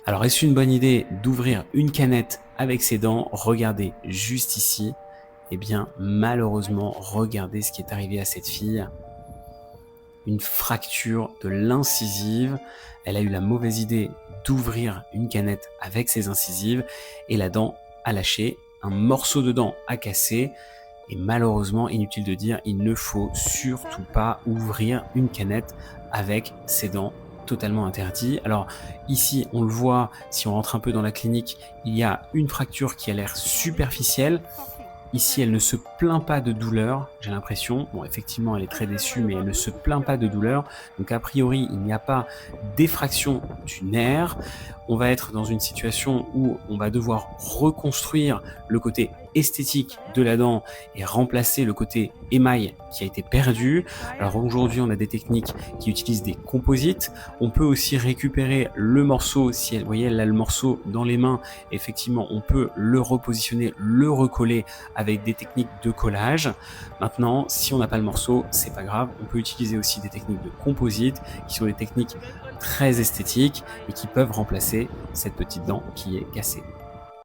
Alors, est-ce une bonne idée d'ouvrir une canette avec ses dents? Regardez juste ici. Eh bien, malheureusement, regardez ce qui est arrivé à cette fille. Une fracture de l'incisive. Elle a eu la mauvaise idée d'ouvrir une canette avec ses incisives et la dent a lâché. Un morceau de dent a cassé. Et malheureusement, inutile de dire, il ne faut surtout pas ouvrir une canette avec ses dents, totalement interdit. Alors ici, on le voit, si on rentre un peu dans la clinique, il y a une fracture qui a l'air superficielle. Ici, elle ne se plaint pas de douleur, j'ai l'impression. Bon, effectivement, elle est très déçue, mais elle ne se plaint pas de douleur. Donc, a priori, il n'y a pas d'effraction du nerf. On va être dans une situation où on va devoir reconstruire le côté esthétique de la dent et remplacer le côté émail qui a été perdu. Alors aujourd'hui, on a des techniques qui utilisent des composites. On peut aussi récupérer le morceau, si vous voyez là le morceau dans les mains, effectivement, on peut le repositionner, le recoller avec des techniques de collage. Maintenant, si on n'a pas le morceau, c'est pas grave, on peut utiliser aussi des techniques de composite qui sont des techniques très esthétiques et qui peuvent remplacer cette petite dent qui est cassée.